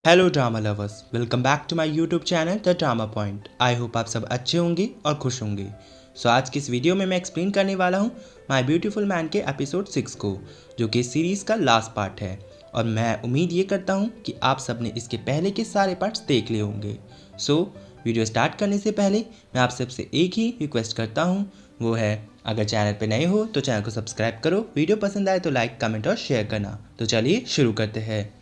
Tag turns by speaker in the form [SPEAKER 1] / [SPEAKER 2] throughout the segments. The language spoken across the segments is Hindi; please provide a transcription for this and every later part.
[SPEAKER 1] Hello drama lovers, welcome back to my YouTube channel the drama point. I hope आप सब अच्छे होंगे और खुश होंगे। आज की इस वीडियो में मैं एक्सप्लेन करने वाला हूँ माय ब्यूटीफुल मैन के एपिसोड 6 को, जो कि इस सीरीज़ का लास्ट पार्ट है। और मैं उम्मीद ये करता हूँ कि आप सब ने इसके पहले के सारे पार्ट्स देख लिए होंगे। वीडियो स्टार्ट करने से पहले मैं आप सबसे एक ही रिक्वेस्ट करता हूँ, वो है अगर चैनल पे नए हो तो चैनल को सब्सक्राइब करो, वीडियो पसंद आए तो लाइक, कमेंट और शेयर करना। तो चलिए शुरू करते हैं।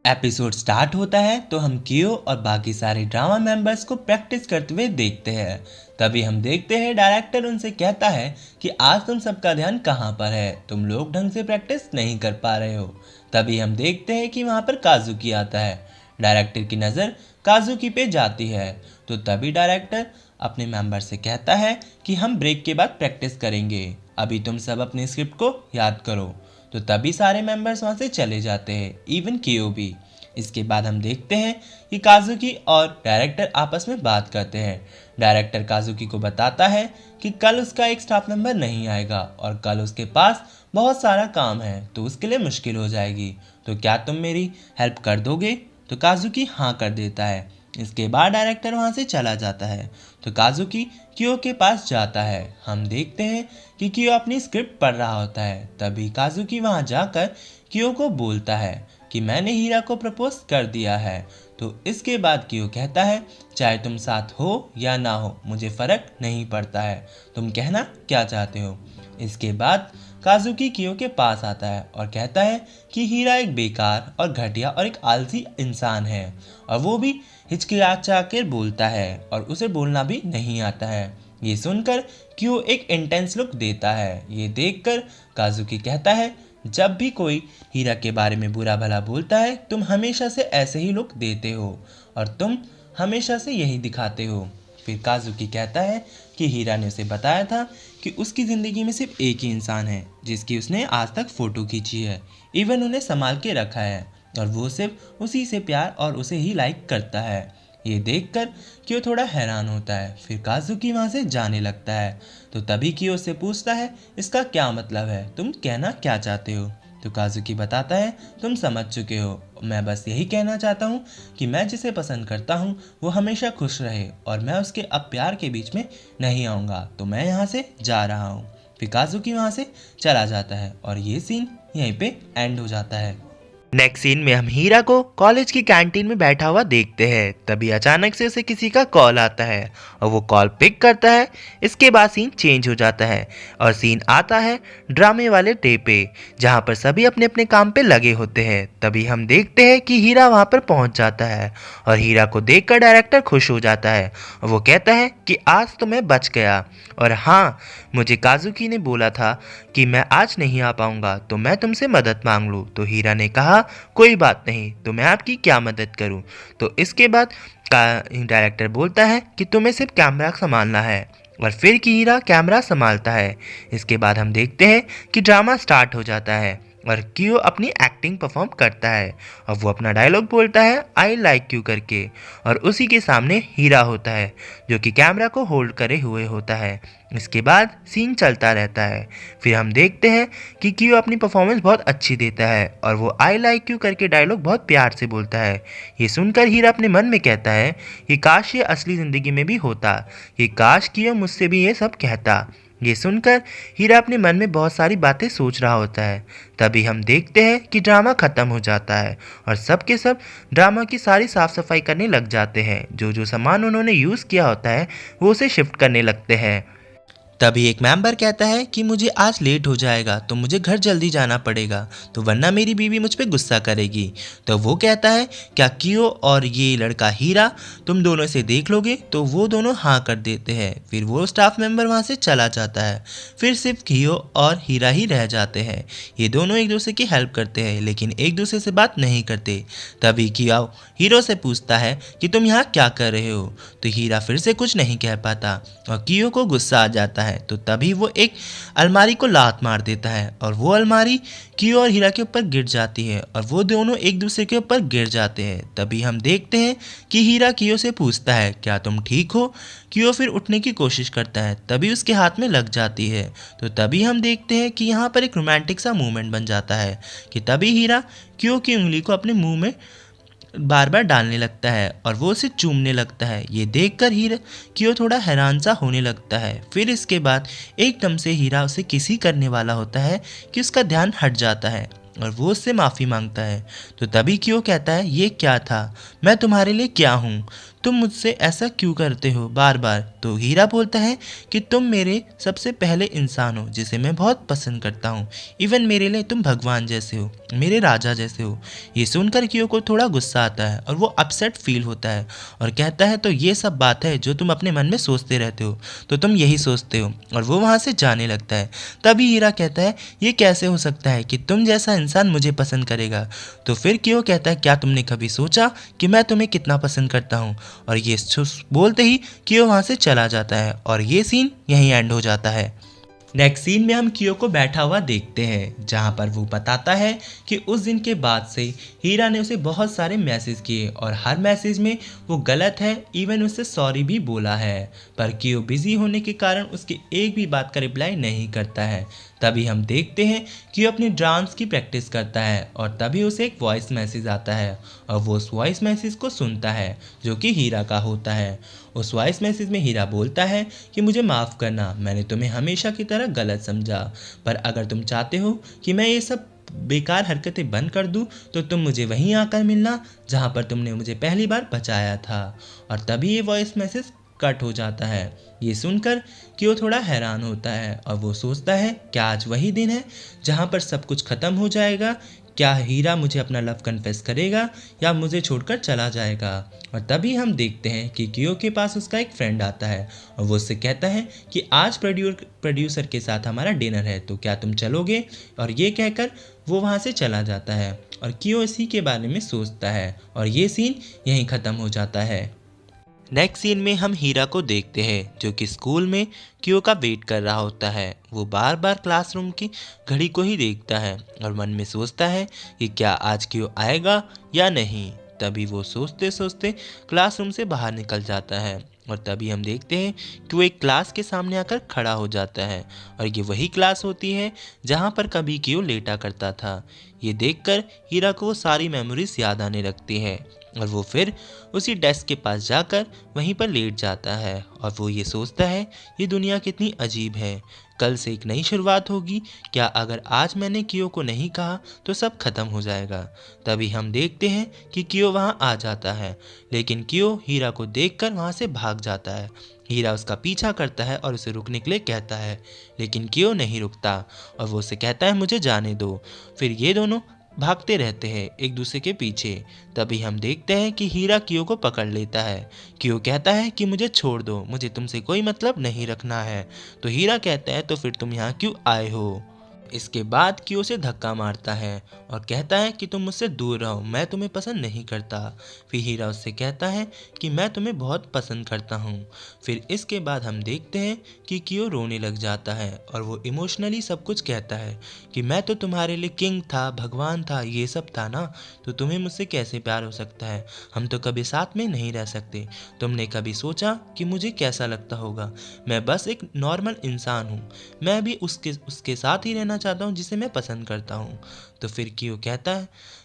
[SPEAKER 1] एपिसोड स्टार्ट होता है तो हम कियो और बाकी सारे ड्रामा मेंबर्स को प्रैक्टिस करते हुए देखते हैं। तभी हम देखते हैं डायरेक्टर उनसे कहता है कि आज तुम सबका ध्यान कहाँ पर है, तुम लोग ढंग से प्रैक्टिस नहीं कर पा रहे हो। तभी हम देखते हैं कि वहाँ पर काजुकी आता है। डायरेक्टर की नज़र काजुकी पे जाती है तो तभी डायरेक्टर अपने मेंबर से कहता है कि हम ब्रेक के बाद प्रैक्टिस करेंगे, अभी तुम सब अपने स्क्रिप्ट को याद करो। तो तभी सारे मेंबर्स वहाँ से चले जाते हैं, इवन कियो भी। इसके बाद हम देखते हैं कि काजुकी और डायरेक्टर आपस में बात करते हैं। डायरेक्टर काजुकी को बताता है कि कल उसका एक स्टाफ मेंबर नहीं आएगा और कल उसके पास बहुत सारा काम है, तो उसके लिए मुश्किल हो जाएगी। तो क्या तुम मेरी हेल्प कर दोगे? तो काजुकी हाँ कर देता है। इसके बाद डायरेक्टर वहाँ से चला जाता है तो काजुकी कियो के पास जाता है। हम देखते हैं कि कियो अपनी स्क्रिप्ट पढ़ रहा होता है। तभी काजुकी वहाँ जाकर कियो को बोलता है कि मैंने हीरा को प्रपोज कर दिया है। तो इसके बाद कियो कहता है चाहे तुम साथ हो या ना हो मुझे फ़र्क नहीं पड़ता है, तुम कहना क्या चाहते हो। इसके बाद काजुकी कियो के पास आता है और कहता है कि हीरा एक बेकार और घटिया और एक आलसी इंसान है, और वो भी हिचकिचाकर कर बोलता है और उसे बोलना भी नहीं आता है। ये सुनकर कियो एक इंटेंस लुक देता है। ये देखकर काजुकी कहता है जब भी कोई हीरा के बारे में बुरा भला बोलता है तुम हमेशा से ऐसे ही लुक देते हो और तुम हमेशा से यही दिखाते हो। फिर काजुकी कहता है कि हीरा ने उसे बताया था कि उसकी ज़िंदगी में सिर्फ एक ही इंसान है जिसकी उसने आज तक फ़ोटो खींची है, इवन उन्हें संभाल के रखा है, और वो सिर्फ उसी से प्यार और उसे ही लाइक करता है। ये देखकर कियो थोड़ा हैरान होता है। फिर काजुकी वहाँ से जाने लगता है तो तभी कियो उससे पूछता है इसका क्या मतलब है, तुम कहना क्या चाहते हो। तो काजुकी बताता है तुम समझ चुके हो, मैं बस यही कहना चाहता हूँ कि मैं जिसे पसंद करता हूँ वो हमेशा खुश रहे और मैं उसके अब प्यार के बीच में नहीं आऊँगा, तो मैं यहाँ से जा रहा हूँ। फिर काजुकी वहाँ से चला जाता है और ये सीन यहीं पे एंड हो जाता है। नेक्स्ट सीन में हम हीरा को कॉलेज की कैंटीन में बैठा हुआ देखते हैं। तभी अचानक से उसे किसी का कॉल आता है और वो कॉल पिक करता है। इसके बाद सीन चेंज हो जाता है और सीन आता है ड्रामे वाले डे पे, जहाँ पर सभी अपने अपने काम पे लगे होते हैं। तभी हम देखते हैं कि हीरा वहाँ पर पहुँच जाता है और हीरा को देखकर डायरेक्टर खुश हो जाता है और वो कहता है कि आज तो मैं बच गया, और हाँ मुझे काजुकी ने बोला था कि मैं आज नहीं आ पाऊँगा तो मैं तुमसे मदद मांग लूँ। तो हीरा ने कहा कोई बात नहीं, तो मैं आपकी क्या मदद करूं। तो इसके बाद का डायरेक्टर बोलता है कि तुम्हें सिर्फ कैमरा संभालना है, और फिर कि हीरा कैमरा संभालता है। इसके बाद हम देखते हैं कि ड्रामा स्टार्ट हो जाता है और कियो अपनी एक्टिंग परफॉर्म करता है और वो अपना डायलॉग बोलता है आई लाइक यू करके, और उसी के सामने हीरा होता है जो कि कैमरा को होल्ड करे हुए होता है। इसके बाद सीन चलता रहता है। फिर हम देखते हैं कि कियो अपनी परफॉर्मेंस बहुत अच्छी देता है और वो आई लाइक यू करके डायलॉग बहुत प्यार से बोलता है। ये सुनकर हीरा अपने मन में कहता है कि काश ये असली ज़िंदगी में भी होता, कि काश कियो मुझसे भी ये सब कहता। ये सुनकर हीरा अपने मन में बहुत सारी बातें सोच रहा होता है। तभी हम देखते हैं कि ड्रामा ख़त्म हो जाता है और सब के सब ड्रामा की सारी साफ़ सफाई करने लग जाते हैं। जो जो सामान उन्होंने यूज़ किया होता है वो उसे शिफ्ट करने लगते हैं। तभी एक मेंबर कहता है कि मुझे आज लेट हो जाएगा तो मुझे घर जल्दी जाना पड़ेगा, तो वरना मेरी बीवी मुझ पे गुस्सा करेगी। तो वो कहता है क्या कियो और ये लड़का हीरा तुम दोनों से देख लोगे? तो वो दोनों हाँ कर देते हैं। फिर वो स्टाफ मेंबर वहाँ से चला जाता है। फिर सिर्फ कियो और हीरा ही रह जाते हैं। ये दोनों एक दूसरे की हेल्प करते हैं लेकिन एक दूसरे से बात नहीं करते। तभी कियो हीरो से पूछता है कि तुम यहाँ क्या कर रहे हो। तो हीरा फिर से कुछ नहीं कह पाता और कियो को गुस्सा आ जाता है। तो तभी वो एक अलमारी को लात मार देता है और वो अलमारी कियो और हीरा के ऊपर गिर जाती है और वो दोनों एक दूसरे के ऊपर गिर जाते हैं। तभी हम देखते हैं कि हीरा कियो से पूछता है क्या तुम ठीक हो। कियो फिर उठने की कोशिश करता है, तभी उसके हाथ में लग जाती है। तो तभी हम देखते हैं कि यहाँ पर एक रोमांटिक सा मूवमेंट बन जाता है कि तभी हीरा कियो की उंगली को अपने मुंह में बार बार डालने लगता है और वो उसे चूमने लगता है। ये देखकर हीरा कियो थोड़ा हैरान सा होने लगता है। फिर इसके बाद एकदम से हीरा उसे किसी करने वाला होता है कि उसका ध्यान हट जाता है और वो उससे माफ़ी मांगता है। तो तभी कियो कहता है, ये क्या था, मैं तुम्हारे लिए क्या हूँ, तुम मुझसे ऐसा क्यों करते हो बार बार। तो हीरा बोलता है कि तुम मेरे सबसे पहले इंसान हो जिसे मैं बहुत पसंद करता हूँ। इवन मेरे लिए तुम भगवान जैसे हो, मेरे राजा जैसे हो। ये सुनकर कियो को थोड़ा गुस्सा आता है और वो अपसेट फील होता है और कहता है, तो ये सब बात है जो तुम अपने मन में सोचते रहते हो, तो तुम यही सोचते हो। और वो वहाँ से जाने लगता है। तभी हीरा कहता है, ये कैसे हो सकता है कि तुम जैसा इंसान मुझे पसंद करेगा। तो फिर कियो कहता है, क्या तुमने कभी सोचा कि मैं तुम्हें कितना पसंद करता हूँ। और ये बोलते ही कियो वहाँ से चला जाता है और ये सीन यहीं एंड हो जाता है। नेक्स्ट सीन में हम कियो को बैठा हुआ देखते हैं जहाँ पर वो बताता है कि उस दिन के बाद से हीरा ने उसे बहुत सारे मैसेज किए और हर मैसेज में वो गलत है, इवन उससे सॉरी भी बोला है, पर कियो बिजी होने के कारण उसकी एक भी बात का रिप्लाई नहीं करता है। तभी हम देखते हैं कि वो अपनी डांस की प्रैक्टिस करता है और तभी उसे एक वॉइस मैसेज आता है और वो उस वॉइस मैसेज को सुनता है जो कि हीरा का होता है। उस वॉइस मैसेज में हीरा बोलता है कि मुझे माफ़ करना, मैंने तुम्हें हमेशा की तरह गलत समझा, पर अगर तुम चाहते हो कि मैं ये सब बेकार हरकतें बंद कर दूं तो तुम मुझे वहीं आकर मिलना जहां पर तुमने मुझे पहली बार बचाया था। और तभी ये वॉइस मैसेज कट हो जाता है। ये सुनकर कि वो थोड़ा हैरान होता है और वो सोचता है, क्या आज वही दिन है जहाँ पर सब कुछ ख़त्म हो जाएगा। क्या हीरा मुझे अपना लव कन्फेस करेगा या मुझे छोड़कर चला जाएगा। और तभी हम देखते हैं कि कियो के पास उसका एक फ्रेंड आता है और वो उससे कहता है कि आज प्रोड्यूसर के साथ हमारा डिनर है, तो क्या तुम चलोगे। और ये कहकर वो वहाँ से चला जाता है और कियो इसी के बारे में सोचता है और ये सीन यहीं ख़त्म हो जाता है। नेक्स्ट सीन में हम हीरा को देखते हैं जो कि स्कूल में कियो का वेट कर रहा होता है। वो बार बार क्लासरूम की घड़ी को ही देखता है और मन में सोचता है कि क्या आज कियो आएगा या नहीं। तभी वो सोचते सोचते क्लासरूम से बाहर निकल जाता है और तभी हम देखते हैं कि वो एक क्लास के सामने आकर खड़ा हो जाता है और ये वही क्लास होती है जहाँ पर कभी कियो लेटा करता था। ये देखकर हीरा को वो सारी मेमोरीज याद आने लगती है और वो फिर उसी डेस्क के पास जाकर वहीं पर लेट जाता है और वो ये सोचता है, ये दुनिया कितनी अजीब है, कल से एक नई शुरुआत होगी। क्या अगर आज मैंने कियो को नहीं कहा तो सब खत्म हो जाएगा। तभी हम देखते हैं कि कियो वहाँ आ जाता है, लेकिन कियो हीरा को देखकर वहाँ से भाग जाता है। हीरा उसका पीछा करता है और उसे रुकने के लिए कहता है, लेकिन कियो नहीं रुकता और वो उसे कहता है, मुझे जाने दो। फिर ये दोनों भागते रहते हैं एक दूसरे के पीछे। तभी हम देखते हैं कि हीरा कियो को पकड़ लेता है। कियो कहता है कि मुझे छोड़ दो, मुझे तुमसे कोई मतलब नहीं रखना है। तो हीरा कहता है, तो फिर तुम यहाँ क्यों आए हो। इसके बाद कियो से धक्का मारता है और कहता है कि तुम मुझसे दूर रहो, मैं तुम्हें पसंद नहीं करता। फिर हीरा उससे कहता है कि मैं तुम्हें बहुत पसंद करता हूँ। फिर इसके बाद हम देखते हैं कि कियो रोने लग जाता है और वो इमोशनली सब कुछ कहता है कि मैं तो तुम्हारे लिए किंग था, भगवान था, ये सब था ना, तो तुम्हें मुझसे कैसे प्यार हो सकता है। हम तो कभी साथ में नहीं रह सकते। तुमने कभी सोचा कि मुझे कैसा लगता होगा। मैं बस एक नॉर्मल इंसान हूँ, मैं भी उसके साथ ही रहना चाहता हूँ जिसे मैं पसंद करता हूँ। तो फिर कियो कहता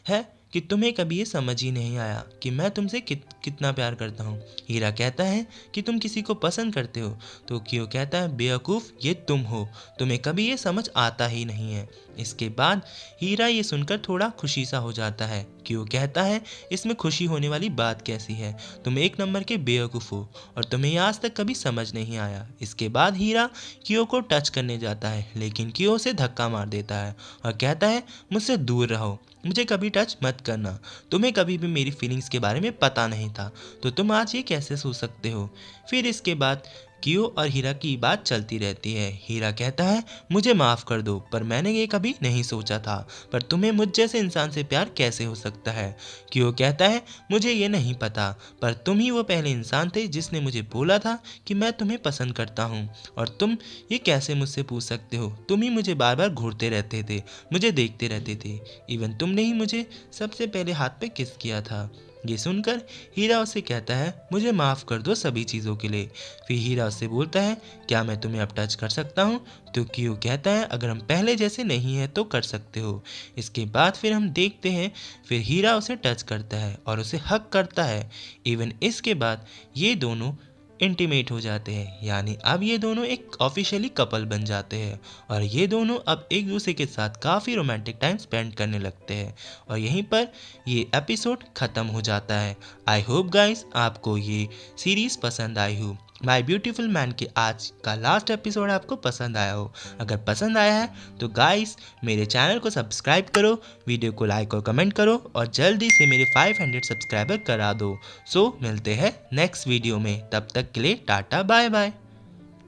[SPEAKER 1] है कि तुम्हें कभी ये समझ ही नहीं आया कि मैं तुमसे कितना प्यार करता हूँ। हीरा कहता है कि तुम किसी को पसंद करते हो। तो कियो कहता है, बेवकूफ़ ये तुम हो, तुम्हें कभी ये समझ आता ही नहीं है। इसके बाद हीरा ये सुनकर थोड़ा खुशी सा हो जाता है। कियो कहता है, इसमें खुशी होने वाली बात कैसी है, तुम एक नंबर के बेवकूफ़ हो और तुम्हें आज तक कभी समझ नहीं आया। इसके बाद हीरा कियो को टच करने जाता है, लेकिन कियो उसे धक्का मार देता है और कहता है, मुझसे दूर रहो, मुझे कभी टच मत करना, तुम्हें कभी भी मेरी फीलिंग्स के बारे में पता नहीं था, तो तुम आज ये कैसे सोच सकते हो। फिर इसके बाद कियो और हीरा की बात चलती रहती है। हीरा कहता है, मुझे माफ़ कर दो, पर मैंने ये कभी नहीं सोचा था, पर तुम्हें मुझ जैसे इंसान से प्यार कैसे हो सकता है। कियो कहता है, मुझे ये नहीं पता, पर तुम ही वो पहले इंसान थे जिसने मुझे बोला था कि मैं तुम्हें पसंद करता हूँ, और तुम ये कैसे मुझसे पूछ सकते हो। तुम ही मुझे बार बार घूरते रहते थे, मुझे देखते रहते थे, इवन तुमने ही मुझे सबसे पहले हाथ पे किस किया था। ये सुनकर हीरा उससे कहता है मुझे माफ़ कर दो सभी चीज़ों के लिए। फिर हीरा उससे बोलता है क्या मैं तुम्हें अब टच कर सकता हूँ? तो क्यू कहता है अगर हम पहले जैसे नहीं हैं तो कर सकते हो। इसके बाद फिर हम देखते हैं फिर हीरा उसे टच करता है और उसे हक करता है। इवन इसके बाद ये दोनों इंटीमेट हो जाते हैं, यानी अब ये दोनों एक ऑफिशियली कपल बन जाते हैं और ये दोनों अब एक दूसरे के साथ काफ़ी रोमांटिक टाइम स्पेंड करने लगते हैं और यहीं पर ये एपिसोड ख़त्म हो जाता है। आई होप गाइस आपको ये सीरीज़ पसंद आई हो। माय ब्यूटीफुल मैन के आज का लास्ट एपिसोड आपको पसंद आया हो। अगर पसंद आया है तो गाइस मेरे चैनल को सब्सक्राइब करो, वीडियो को लाइक और कमेंट करो और जल्दी से मेरे 500 सब्सक्राइबर करा दो। सो मिलते हैं नेक्स्ट वीडियो में, तब तक के लिए टाटा बाय बाय।